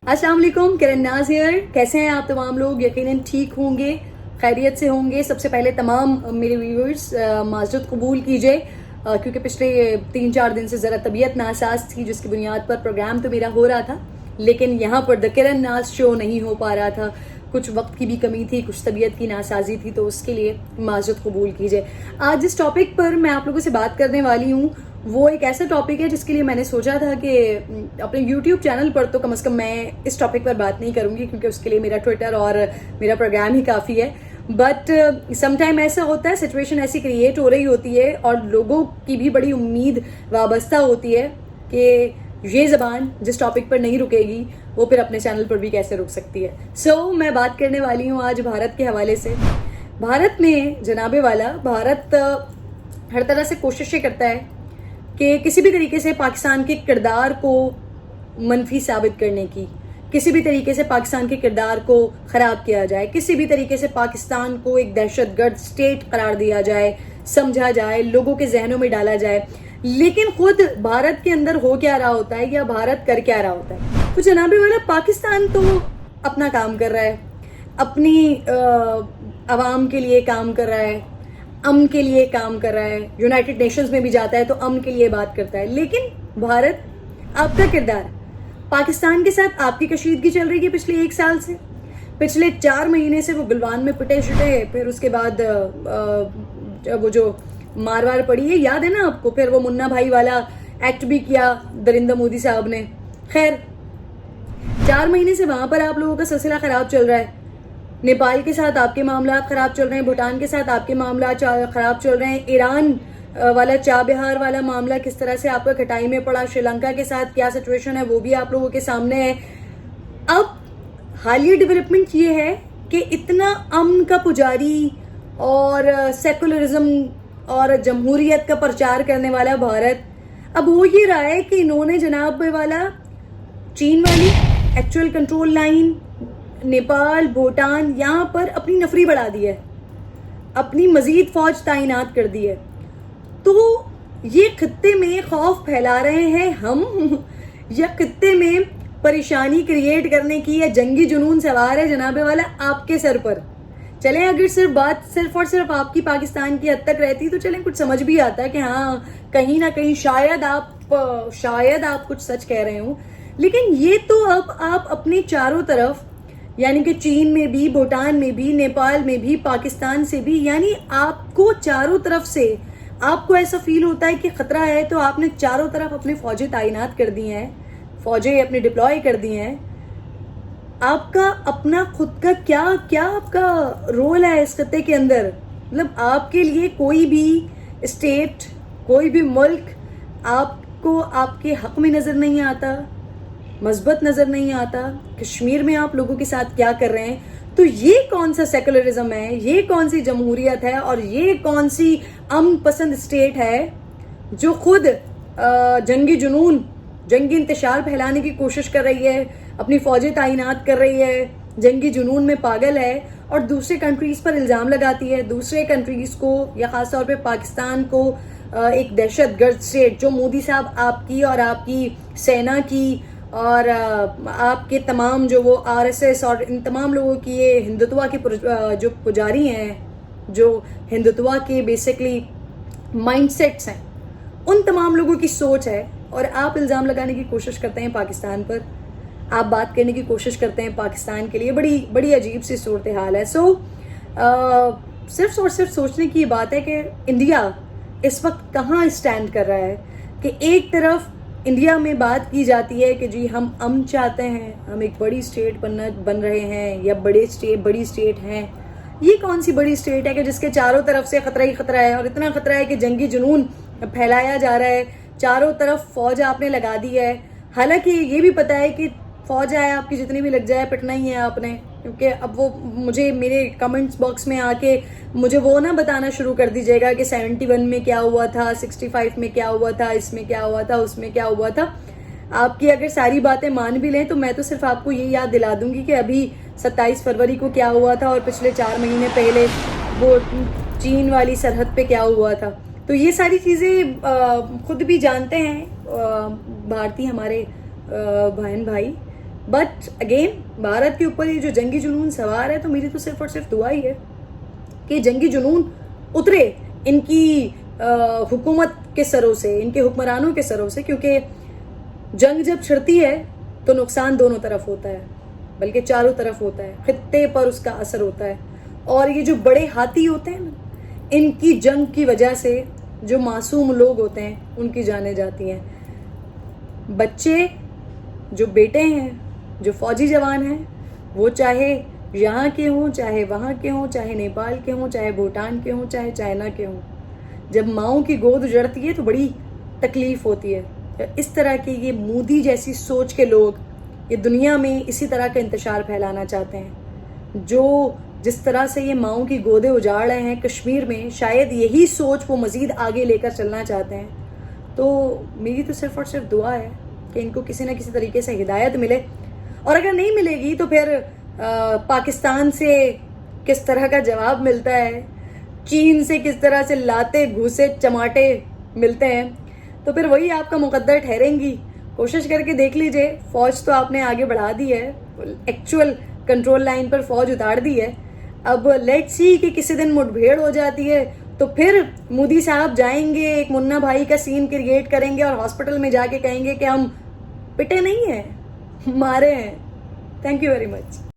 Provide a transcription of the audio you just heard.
अस्सलाम वालेकुम, किरण नाज हियर। कैसे हैं आप तमाम लोग? यकीनन ठीक होंगे, खैरियत से होंगे। सबसे पहले तमाम मेरे व्यूअर्स माजरत कबूल कीजिए क्योंकि पिछले 3-4 दिन से ज़रा तबीयत नासाज थी, जिसकी बुनियाद पर प्रोग्राम तो मेरा हो रहा था, लेकिन यहाँ पर द किरण नाज शो नहीं हो पा रहा था। कुछ वक्त की भी कमी थी, कुछ तबीयत की नासाजी थी, तो उसके लिए माजरत कबूल कीजिए। आज जिस टॉपिक पर मैं आप लोगों से बात करने वाली हूँ वो एक ऐसा टॉपिक है जिसके लिए मैंने सोचा था कि अपने YouTube चैनल पर तो कम से कम मैं इस टॉपिक पर बात नहीं करूंगी, क्योंकि उसके लिए मेरा ट्विटर और मेरा प्रोग्राम ही काफ़ी है। बट समटाइम ऐसा होता है, सिचुएशन ऐसी क्रिएट हो रही होती है और लोगों की भी बड़ी उम्मीद वाबस्ता होती है कि ये ज़बान जिस टॉपिक पर नहीं रुकेगी वो फिर अपने चैनल पर भी कैसे रुक सकती है। सो मैं बात करने वाली हूँ आज भारत के हवाले से। भारत में जनाबे वाला, भारत हर तरह से कोशिशें करता है कि किसी भी तरीके से पाकिस्तान के किरदार को मनफी साबित करने की, किसी भी तरीके से पाकिस्तान के किरदार को ख़राब किया जाए, किसी भी तरीके से पाकिस्तान को एक दहशतगर्द स्टेट करार दिया जाए, समझा जाए, लोगों के जहनों में डाला जाए। लेकिन खुद भारत के अंदर हो क्या रहा होता है या भारत कर क्या रहा होता है? तो जनाबे वाला, पाकिस्तान तो अपना काम कर रहा है, अपनी आवाम के लिए काम कर रहा है, अमन के लिए काम कर रहा है, यूनाइटेड नेशंस में भी जाता है तो अमन के लिए बात करता है। लेकिन भारत, आपका किरदार, पाकिस्तान के साथ आपकी कशीदगी चल रही है पिछले 1 साल से। पिछले 4 महीने से वो गलवान में पिटे शुटे, फिर उसके बाद वो जो मारवार पड़ी है, याद है ना आपको? फिर वो मुन्ना भाई वाला एक्ट भी किया नरेंद्र मोदी साहब ने। खैर, 4 महीने से वहां पर आप लोगों का सिलसिला खराब चल रहा है। नेपाल के साथ आपके मामला खराब चल रहे हैं, भूटान के साथ आपके मामला खराब चल रहे हैं, ईरान वाला चाबहार वाला मामला किस तरह से आपका खटाई में पड़ा, श्रीलंका के साथ क्या सिचुएशन है वो भी आप लोगों के सामने है। अब हालिया डेवलपमेंट ये है कि इतना अमन का पुजारी और सेकुलरिज्म और जमहूरियत का प्रचार करने वाला भारत अब हो ये रहा है कि इन्होंने जनाब वाला चीन वाली actual control line, Nepal, Bhutan, यहाँ पर अपनी नफरी बढ़ा दी है, अपनी मजीद फौज तैनात कर दी है। तो ये खित्ते में खौफ फैला रहे हैं हम या खित्ते में परेशानी क्रिएट करने की या जंगी जुनून सवार है जनाबे वाला आपके सर पर। चलें, अगर बात सिर्फ और सिर्फ आपकी पाकिस्तान की हद तक रहती तो चलें, कुछ समझ भी आता है कि हाँ, कहीं ना कहीं शायद आप कुछ सच कह रहे हो। लेकिन ये तो अब आप अपने चारों तरफ, यानी कि चीन में भी, भूटान में भी, नेपाल में भी, पाकिस्तान से भी, यानी आपको चारों तरफ से आपको ऐसा फील होता है कि खतरा है, तो आपने चारों तरफ अपने फौजें तैनात कर दी हैं, फौजें अपने डिप्लॉय कर दी हैं। आपका अपना खुद का क्या क्या आपका रोल है इस खत्ते के अंदर? मतलब आपके लिए कोई भी स्टेट, कोई भी मुल्क आपको आपके हक में नजर नहीं आता, मजबूत नजर नहीं आता। कश्मीर में आप लोगों के साथ क्या कर रहे हैं? तो ये कौन सा सेकुलरिज्म है, ये कौन सी जमहूरियत है और ये कौन सी अमन पसंद स्टेट है जो खुद जंगी जुनून, जंगी इंतशार फैलाने की कोशिश कर रही है, अपनी फौजें तैनात कर रही है, जंगी जुनून में पागल है और दूसरे कंट्रीज पर इल्जाम लगाती है, दूसरे कंट्रीज को या खासतौर पे पाकिस्तान को एक दहशतगर्द स्टेट, जो मोदी साहब आपकी और आपकी सेना की और आपके तमाम जो वो आरएसएस और इन तमाम लोगों की ये हिंदुत्व के जो पुजारी हैं, जो हिंदुत्व के बेसिकली माइंडसेट्स हैं, उन तमाम लोगों की सोच है। और आप इल्ज़ाम लगाने की कोशिश करते हैं पाकिस्तान पर, आप बात करने की कोशिश करते हैं पाकिस्तान के लिए। बड़ी बड़ी अजीब सी सूरत हाल है। सिर्फ और सिर्फ सोचने की बात है कि इंडिया इस वक्त कहाँ स्टैंड कर रहा है कि एक तरफ इंडिया में बात की जाती है कि जी हम अमन चाहते हैं, हम एक बड़ी स्टेट बन रहे हैं या बड़ी स्टेट हैं। ये कौन सी बड़ी स्टेट है कि जिसके चारों तरफ से खतरा ही खतरा है, और इतना खतरा है कि जंगी जुनून फैलाया जा रहा है, चारों तरफ फौज आपने लगा दी है। हालांकि ये भी पता है कि फौज है आपकी, जितनी भी लग जाए पिटना ही है आपने, क्योंकि अब वो मुझे मेरे कमेंट्स बॉक्स में आके मुझे वो ना बताना शुरू कर दीजिएगा कि 71 में क्या हुआ था, 65 में क्या हुआ था, इसमें क्या हुआ था, उसमें क्या हुआ था। आपकी अगर सारी बातें मान भी लें तो मैं तो सिर्फ आपको ये याद दिला दूंगी कि अभी 27 फरवरी को क्या हुआ था और पिछले 4 महीने पहले वो चीन वाली सरहद पे क्या हुआ था। तो ये सारी चीज़ें खुद भी जानते हैं भारतीय हमारे बहन भाई, बट अगेन भारत के ऊपर ये जो जंगी जुनून सवार है, तो मेरी तो सिर्फ और सिर्फ दुआ ही है कि जंगी जुनून उतरे इनकी हुकूमत के सरों से, इनके हुक्मरानों के सरों से, क्योंकि जंग जब छिड़ती है तो नुकसान दोनों तरफ होता है, बल्कि चारों तरफ होता है, खित्ते पर उसका असर होता है। और ये जो बड़े हाथी होते हैं ना, इनकी जंग की वजह से जो मासूम लोग होते हैं उनकी जानें जाती हैं। बच्चे जो बेटे हैं, जो फौजी जवान हैं, वो चाहे यहाँ के हों, चाहे वहाँ के हों, चाहे नेपाल के हों, चाहे भूटान के हों, चाहे चाइना के हों, जब माओं की गोद उजड़ती है तो बड़ी तकलीफ होती है। इस तरह के ये मोदी जैसी सोच के लोग ये दुनिया में इसी तरह का इंतशार फैलाना चाहते हैं। जो जिस तरह से ये माओं की गोदें उजाड़ रहे हैं कश्मीर में, शायद यही सोच वो मजीद आगे लेकर चलना चाहते हैं। तो मेरी तो सिर्फ और सिर्फ दुआ है कि इनको किसी न किसी तरीके से हिदायत मिले, और अगर नहीं मिलेगी तो फिर पाकिस्तान से किस तरह का जवाब मिलता है, चीन से किस तरह से लाते घूसे चमाटे मिलते हैं, तो फिर वही आपका मुकद्दर ठहरेंगी। कोशिश करके देख लीजिए। फौज तो आपने आगे बढ़ा दी है, एक्चुअल कंट्रोल लाइन पर फौज उतार दी है। अब लेट्स सी कि किसी दिन मुठभेड़ हो जाती है तो फिर मोदी साहब जाएंगे, एक मुन्ना भाई का सीन क्रिएट करेंगे और हॉस्पिटल में जाके कहेंगे कि हम पिटे नहीं हैं, मारे हैं। Thank you very much.